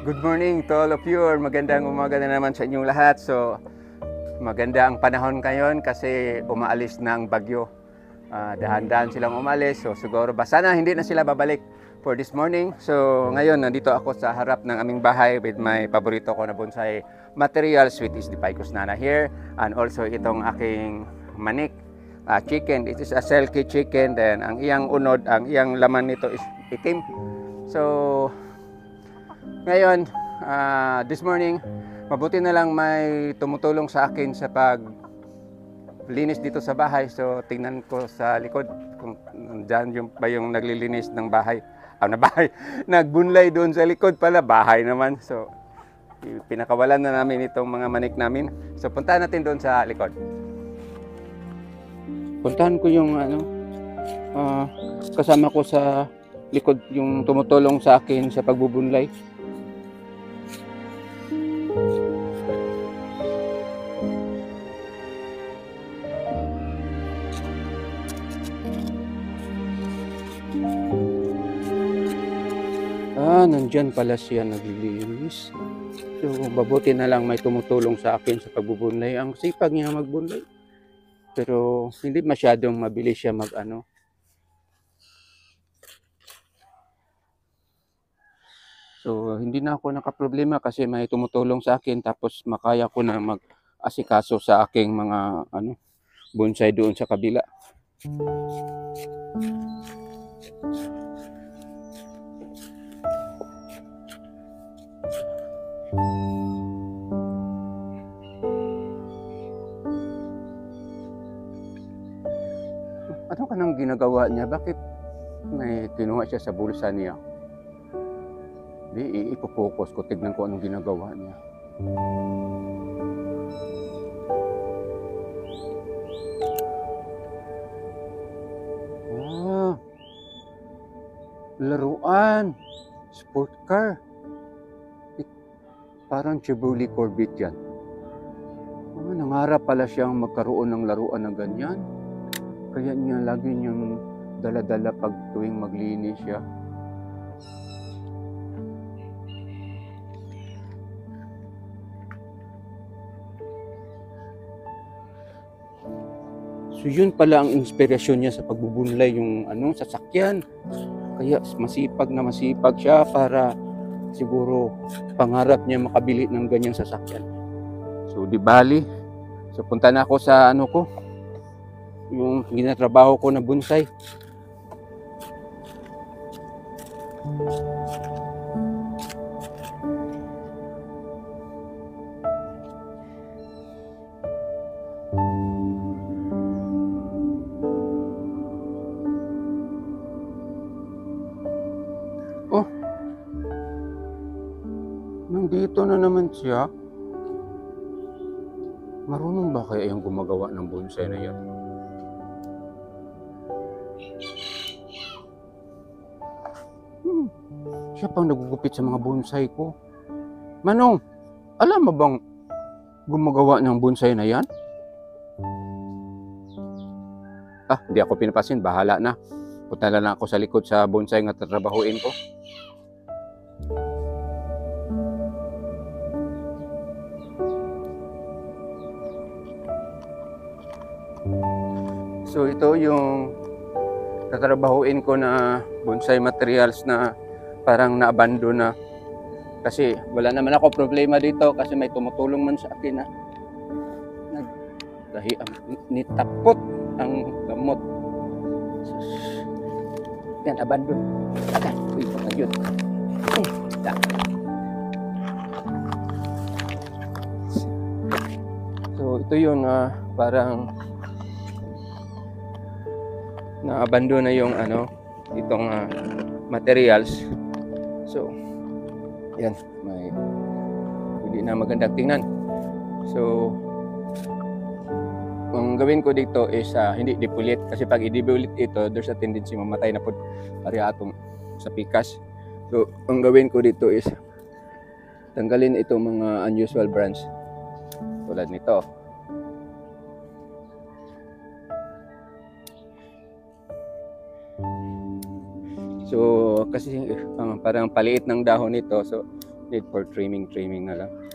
Good morning to all of you, or magandang umaga na naman sa inyong lahat. So, maganda ang panahon ngayon kasi umaalis na ang bagyo. Dahan-dahan silang umalis, so siguro sana hindi na sila babalik for this morning. So, ngayon nandito ako sa harap ng aming bahay with my paborito ko na bonsai materials, which is the Ficus nana here, and also itong aking manik, chicken. It is a silky chicken, then ang iyang unod, ang iyang laman nito is itim. So, ngayon, this morning, mabuti na lang may tumutulong sa akin sa paglinis dito sa bahay. So, tingnan ko sa likod kung dyan yung naglilinis ng bahay. Nagbunlay doon sa likod pala, bahay naman. So, pinakawalan na namin itong mga manik namin. So, puntahan natin doon sa likod. Puntahan ko yung kasama ko sa likod, yung tumutulong sa akin sa pagbubunlay. Nandyan pala siya naglilinis. So, mabuti na lang may tumutulong sa akin sa pagbubunlay. Ang sipag niya magbunlay. Pero hindi masyadong mabilis siya So, hindi na ako nakaproblema kasi may tumutulong sa akin, tapos makaya ko na mag-asikaso sa aking mga bonsai doon sa kabila. Ano ka nang ginagawa niya? Bakit may kinuha siya sa bulsa niya? Di, ipopokus ko. Tignan ko anong ginagawa niya. Laruan. Sport car. Parang Chevrolet Corvette yan. Nangarap pala siyang magkaroon ng laruan na ganyan. Kaya niya lagi niyang dala-dala pag tuwing maglinis siya. So yun pala ang inspirasyon niya sa pagbubunlay, yung sasakyan. Kaya masipag siya para siguro pangarap niya makabili ng ganyang sasakyan. So di bali. So punta na ako sa yung ginatrabaho ko na bonsai. Oh, nandito na naman siya. Marunong ba kaya yung gumagawa ng bonsai na yan? Siya pang nagugupit sa mga bonsai ko. Manong, alam mo bang gumagawa ng bonsai na yan? Hindi ako pinapasin. Bahala na. Punta na lang ako sa likod sa bonsai nga tatrabahuin ko. So ito yung tatrabahuin ko na bonsai materials na parang na-abandon na. Kasi wala naman ako problema dito kasi may tumutulong man sa akin na nitapot ang gamot. Yan, abandon. Uy, yun. So ito yun, parang na-abandon na yung itong materials. So yan, hindi na magandang tingnan. So ang gawin ko dito is hindi dipulit, kasi pag i-dipulit ito, there's a tendency mamatay na po pareha atong sa pikas. So ang gawin ko dito is tanggalin itong mga unusual branch tulad nito. So kasi parang paliit ng dahon nito, so Need for trimming na lang.